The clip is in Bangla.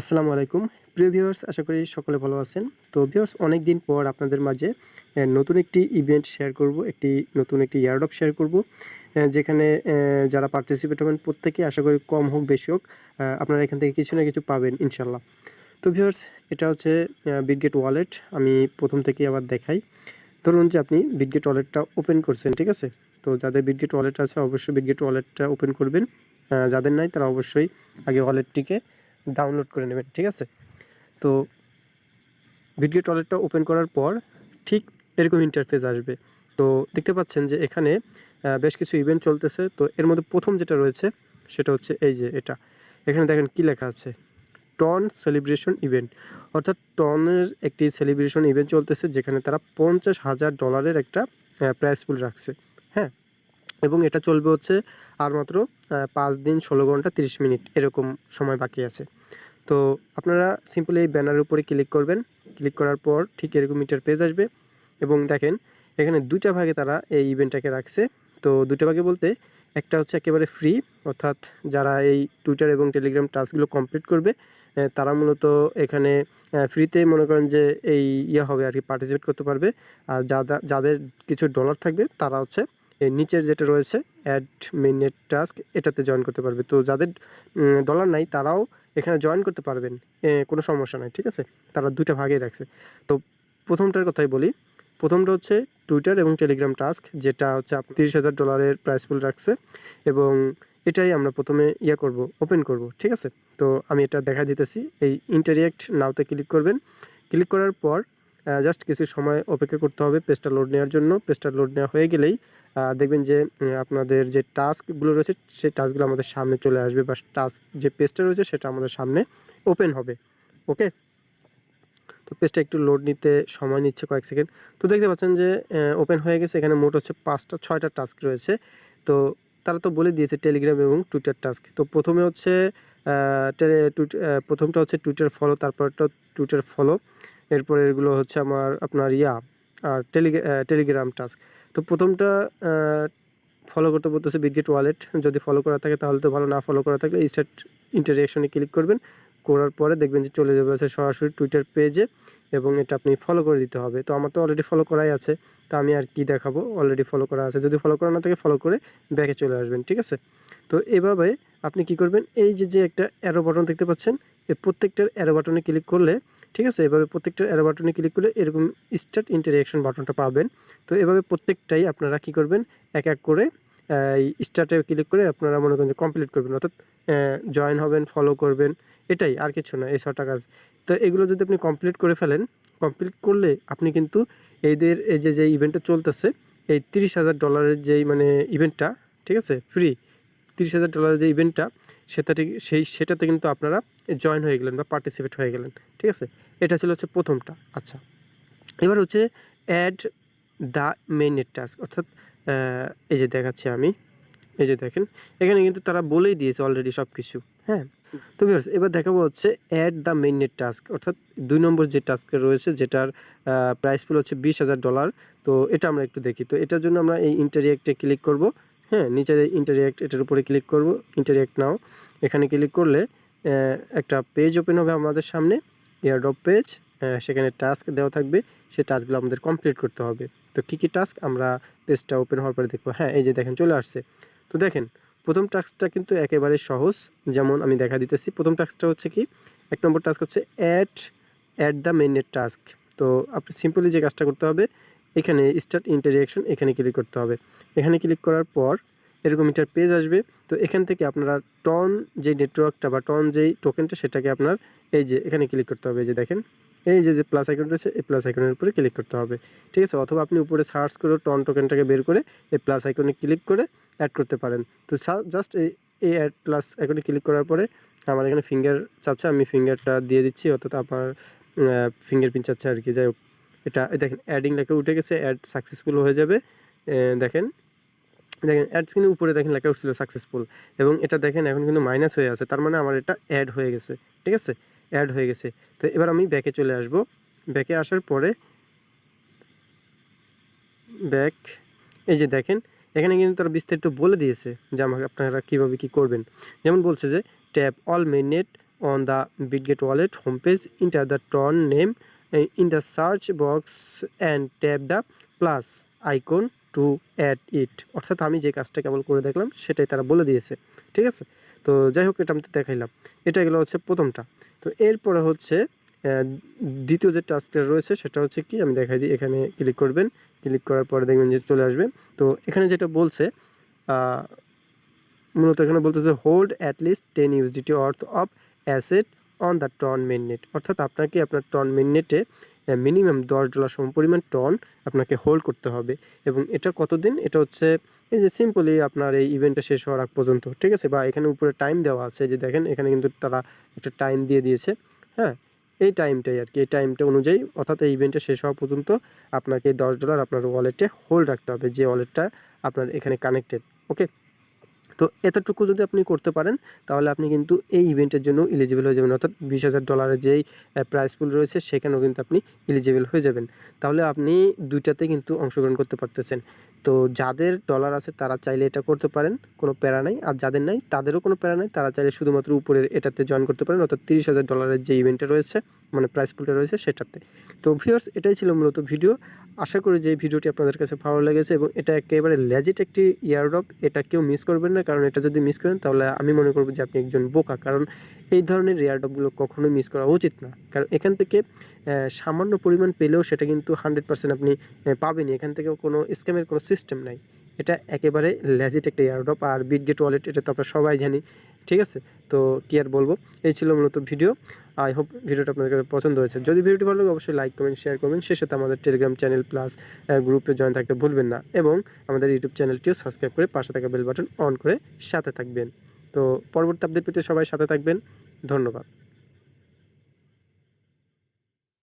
আসসালামু আলাইকুম প্রিয় ভিউয়ার্স, আশা করি সকলে ভালো আছেন। তো ভিউয়ার্স, অনেক দিন পর আপনাদের মাঝে নতুন একটি ইভেন্ট শেয়ার করব, নতুন একটি এয়ারড্রপ শেয়ার করব, যেখানে যারা পার্টিসিপেট হবেন প্রত্যেকে আশা করি কম হোক বেশি হোক আপনারা এখান থেকে কিছু না কিছু পাবেন ইনশাল্লাহ। তো ভিউয়ার্স, এটা হচ্ছে বিটগেট ওয়ালেট। আমি প্রথম থেকে আবার দেখাই। ধরুন যে আপনি বিটগেট ওয়ালেটটা ওপেন করছেন, ঠিক আছে? তো যাদের বিটগেট ওয়ালেট আছে অবশ্যই বিটগেট ওয়ালেটটা ওপেন করবেন। যাদের নাই তারা অবশ্যই আগে ওয়ালেটটিকে ডাউনলোড করে নেবেন, ঠিক আছে? তো বিটগেট ওয়ালেটটা ওপেন করার পর ঠিক এরকম ইন্টারফেস আসবে। তো দেখতে পাচ্ছেন যে এখানে বেশ কিছু ইভেন্ট চলতেছে। তো এর মধ্যে প্রথম যেটা রয়েছে সেটা হচ্ছে এই যে এটা। এখানে দেখেন কি লেখা আছে, টন সেলিব্রেশন ইভেন্ট। অর্থাৎ টনের একটি সেলিব্রেশন ইভেন্ট চলতেছে, যেখানে তারা $50,000 একটা প্রাইস পুল রাখছে। হ্যাঁ, এবং এটা চলবে হচ্ছে আর মাত্র 5 দিন 16 ঘন্টা 30 মিনিট এরকম সময় বাকি আছে। তো আপনারা সিম্পলি এই ব্যানারের উপরে ক্লিক করবেন। ক্লিক করার পর ঠিক এরকম ইন্টারফেস আসবে এবং দেখেন এখানে দুইটা ভাগে তারা এই ইভেন্টটাকে রাখছে। তো দুটো ভাগে বলতে একটা হচ্ছে একেবারে ফ্রি, অর্থাৎ যারা এই টুইটার এবং টেলিগ্রাম টাস্কগুলো কমপ্লিট করবে তারা মূলত এখানে ফ্রিতে মনে করেন যে এই হবে আর কি, পার্টিসিপেট করতে পারবে। আর যাদের কিছু ডলার থাকবে তারা হচ্ছে এই নিচের যেটা রয়েছে অ্যাড মেইনেট টাস্ক, এটাতে জয়েন করতে পারবে। তো যাদের ডলার নাই তারাও এখানে জয়েন করতে পারবেন, কোনো সমস্যা নাই, ঠিক আছে? তারা দুইটা ভাগেই রাখছে। তো প্রথমটার কথাই বলি। প্রথমটা হচ্ছে টুইটার এবং টেলিগ্রাম টাস্ক, যেটা হচ্ছে $30,000 প্রাইস পুল রাখছে এবং এটাই আমরা প্রথমে করব, ওপেন করব, ঠিক আছে? তো আমি এটা দেখা দিতেছি। এই ইন্টারিয়েক্ট নাওতে ক্লিক করবেন। ক্লিক করার পর জাস্ট কিছু সময় অপেক্ষা করতে হবে পেজটা লোড নেওয়ার জন্য। পেজটা লোড নেওয়া হয়ে গেলেই দেখবেন যে আপনাদের যে টাস্কগুলো রয়েছে সেই টাস্কগুলো আমাদের সামনে চলে আসবে, বা টাস্ক যে পেজটা রয়েছে সেটা আমাদের সামনে ওপেন হবে। ওকে, তো পেজটা একটু লোড নিতে সময় নিচ্ছে কয়েক সেকেন্ড। তো দেখতে পাচ্ছেন যে ওপেন হয়ে গেছে। এখানে মোট হচ্ছে 6টা টাস্ক রয়েছে। তো তারা তো বলে দিয়েছে টেলিগ্রাম এবং টুইটার টাস্ক। তো প্রথমে হচ্ছে প্রথমটা হচ্ছে টুইটার ফলো, তারপরটা টুইটার ফলো, এরপরে এগুলো হচ্ছে আপনার আর টেলিগ্রাম টাস্ক। তো প্রথমটা ফলো করতে বলতেছে বিটগেট ওয়ালেট। যদি ফলো করা থাকে তাহলে তো ভালো, না ফলো করা থাকলে স্টার্ট ইন্টারঅ্যাকশনে ক্লিক করবেন। করার পরে দেখবেন যে চলে যাবে সরাসরি টুইটার পেজে এবং এটা আপনি ফলো করে দিতে হবে। তো আমার তো অলরেডি ফলো করাই আছে, তো আমি আর কি দেখাবো, অলরেডি ফলো করা আছে। যদি ফলো করা না থাকে ফলো করে ব্যাকে চলে আসবেন, ঠিক আছে? তো এভাবে আপনি কি করবেন, এই যে একটা অ্যারো বাটন দেখতে পাচ্ছেন, এই প্রত্যেকটার অ্যারো বাটনে ক্লিক করলে, ঠিক আছে, এভাবে প্রত্যেকটার অ্যারো বাটনে ক্লিক করলে এরকম স্টার্ট ইন্টারঅ্যাকশন বাটনটা পাবেন। তো এভাবে প্রত্যেকটাই আপনারা কি করবেন, এক এক করে স্টার্টে ক্লিক করে আপনারা মনে করেন যে কমপ্লিট করবেন, অর্থাৎ জয়েন হবেন, ফলো করবেন, এটাই, আর কিছু না, এই 6টা কাজ। তো এগুলো যদি আপনি কমপ্লিট করে ফেলেন, কমপ্লিট করলে আপনি কিন্তু এই যে ইভেন্টটা চলতেছে, এই $30,000 যেই মানে ইভেন্টটা, ঠিক আছে, ফ্রি $30,000 যে ইভেন্টটা, সেটাতে কিন্তু আপনারা জয়েন হয়ে গেলেন বা পার্টিসিপেট হয়ে গেলেন, ঠিক আছে? এটা ছিল হচ্ছে প্রথমটা। আচ্ছা, এবার হচ্ছে অ্যাড দ্য মেইন টাস্ক, অর্থাৎ এই যে দেখাচ্ছি আমি, এই যে দেখেন এখানে কিন্তু তারা বলেই দিয়েছে অলরেডি সব কিছু। হ্যাঁ, তো ভিউয়ার্স, এবার দেখাবো হচ্ছে অ্যাড দ্য মেইন টাস্ক, অর্থাৎ 2 নম্বর যে টাস্কটা রয়েছে, যেটার প্রাইস পুল হচ্ছে $20,000। তো এটা আমরা একটু দেখি। তো এটার জন্য আমরা এই ইন্টারিয়েক্টে ক্লিক করব। হ্যাঁ, নিচের ইন্টারিয়েক্ট, এটার উপরে ক্লিক করব, ইন্টারিয়েক্ট নাও। এখানে ক্লিক করলে একটা পেজ ওপেন হবে আমাদের সামনে, এয়ারড্রপ পেজ। সেখানে টাস্ক দেওয়া থাকবে, সেই টাস্কগুলো আমাদের কমপ্লিট করতে হবে। তো কী কী টাস্ক আমরা পেজটা ওপেন হওয়ার পরে দেখবো। হ্যাঁ, এই যে দেখেন চলে আসছে। তো দেখেন প্রথম টাস্কটা কিন্তু একেবারে সহজ, যেমন আমি দেখা দিতেছি। প্রথম টাস্কটা হচ্ছে কি, 1 নম্বর টাস্ক হচ্ছে অ্যাড দ্য মেইন টাস্ক। তো আপনি সিম্পলি যে কাজটা করতে হবে, এখানে স্টার্ট ইন্টারঅ্যাকশন, এখানে ক্লিক করতে হবে। এখানে ক্লিক করার পর এরকম একটা পেজ আসবে। তো এখান থেকে আপনারা টন যে নেটওয়ার্কটা বা টন যেই টোকেনটা, সেটাকে আপনার এই যে এখানে ক্লিক করতে হবে। এই যে দেখেন এই যে প্লাস আইকন রয়েছে, এই প্লাস আইকনের উপরে ক্লিক করতে হবে, ঠিক আছে? অথবা আপনি উপরে সার্চ করে টন টোকেনটাকে বের করে এই প্লাস আইকনে ক্লিক করে অ্যাড করতে পারেন। তো জাস্ট এই অ্যাড প্লাস আইকনে ক্লিক করার পরে আমার এখানে ফিঙ্গার চাচ্ছে, আমি ফিঙ্গারটা দিয়ে দিচ্ছি, অর্থাৎ আপনার ফিঙ্গারপ্রিন্ট চাচ্ছে আর কি। যাই হোক, এটা দেখেন অ্যাডিং লেখা উঠে গেছে, অ্যাড সাকসেসফুল হয়ে যাবে। দেখেন দেখেন অ্যাডস কিন্তু উপরে দেখেন লেখা উঠছিল সাকসেসফুল, এবং এটা দেখেন এখন কিন্তু মাইনাস হয়ে আছে, তার মানে আমার এটা অ্যাড হয়ে গেছে, ঠিক আছে? অ্যাড হয়ে গেছে। তো এবার আমি ব্যাকে চলে আসব। ব্যাকে আসার পরে ব্যাক, এই যে দেখেন এখানে কিন্তু তারা বিস্তারিত বলে দিয়েছে যে আপনারা কীভাবে কী করবেন। যেমন বলছে যে tap all mainnet on the Bitget wallet homepage, enter the Tron name in the search box and tap the plus icon to add it। অর্থাৎ আমি যে কাজটা কেবল করে দেখলাম সেটাই তারা বলে দিয়েছে, ঠিক আছে। তো যাই হোক, এটা আমি তো দেখাইলাম, এটা গেলো হচ্ছে প্রথমটা। তো এরপরে হচ্ছে দ্বিতীয় যে টাস্কটা রয়েছে সেটা হচ্ছে কি, আমি দেখাই দিই। এখানে ক্লিক করবেন, ক্লিক করার পরে দেখবেন যে চলে আসবে। তো এখানে যেটা বলছে মূলত এখানে বলতেছে hold at least 10 USDT worth of asset on the TON mainnet. অর্থাৎ আপনাকে আপনার টন মেইননেটে মিনিমাম $10 সমপরিমাণ টন আপনাকে হোল্ড করতে হবে। এবং এটা কতদিন? এটা হচ্ছে এই যে সিম্পলি আপনার এই ইভেন্টটা শেষ হওয়ার আগ পর্যন্ত, ঠিক আছে। বা এখানে উপরে টাইম দেওয়া আছে, যে দেখেন এখানে কিন্তু তারা একটা টাইম দিয়ে দিয়েছে, হ্যাঁ, এই টাইমটাই আর কি, এই টাইমটা অনুযায়ী অর্থাৎ এই ইভেন্টটা শেষ হওয়া পর্যন্ত আপনাকে $10 আপনার ওয়ালেটে হোল্ড রাখতে হবে, যে ওয়ালেটটা আপনার এখানে কানেক্টেড। ওকে, তো এতটুকু যদি আপনি করতে পারেন তাহলে আপনি কিন্তু এই ইভেন্টের জন্য এলিজিবল হয়ে যাবেন। অর্থাৎ $20,000 যেই প্রাইস পুল রয়েছে সেখানেও কিন্তু আপনি এলিজিবল হয়ে যাবেন। তাহলে আপনি দুইটাতে কিন্তু অংশগ্রহণ করতে পারতেছেন। তো যাদের ডলার আছে তারা চাইলে এটা করতে পারেন, কোনো প্যারা নাই। আর যাদের নাই তাদেরও কোনো প্যারা নাই, তারা চাইলে শুধুমাত্র উপরের এটাতে জয়েন করতে পারেন, অর্থাৎ $30,000 যে ইভেন্টটা রয়েছে, মানে প্রাইস পুলটা রয়েছে সেটাতে। তো ভিউয়ার্স, এটাই ছিল মূলত ভিডিও। আশা করি যে ভিডিওটি আপনাদের কাছে ভালো লেগেছে এবং এটা একেবারে লেজিট একটি ইয়ারড্রপ, এটা কেউ মিস করবেন না। কারণ এটা যদি মিস করেন তাহলে আমি মনে করব যে আপনি একজন বোকা। কারণ এই ধরনের ইয়ারড্রপগুলো কখনোই মিস করা উচিত না। কারণ এখান থেকে সামান্য পরিমাণ পেলেও সেটা কিন্তু 100% আপনি পাবেনই। এখান থেকে কোনো স্ক্যামের কোনো সিস্টেম নাই। এটা একেবারে লেজিট একটা ইয়ারড্রপ। আর বিটগেট ওয়ালেট এটা তো আমরা সবাই জানি, ঠিক আছে। তো কী আর বলবো, এই ছিল মূলত ভিডিও। আই হোপ ভিডিওটা আপনাদের কাছে পছন্দ হয়েছে। যদি ভিডিওটি ভালো লাগে অবশ্যই লাইক কমেন্ট শেয়ার করবেন। সেই সাথে আমাদের টেলিগ্রাম চ্যানেল প্লাস গ্রুপে জয়েন থাকতে ভুলবেন না এবং আমাদের ইউটিউব চ্যানেলটিও সাবস্ক্রাইব করে পাশে থাকা বেল বাটন অন করে সাথে থাকবেন। তো পরবর্তী আপডেট পেতে সবাই সাথে থাকবেন। ধন্যবাদ।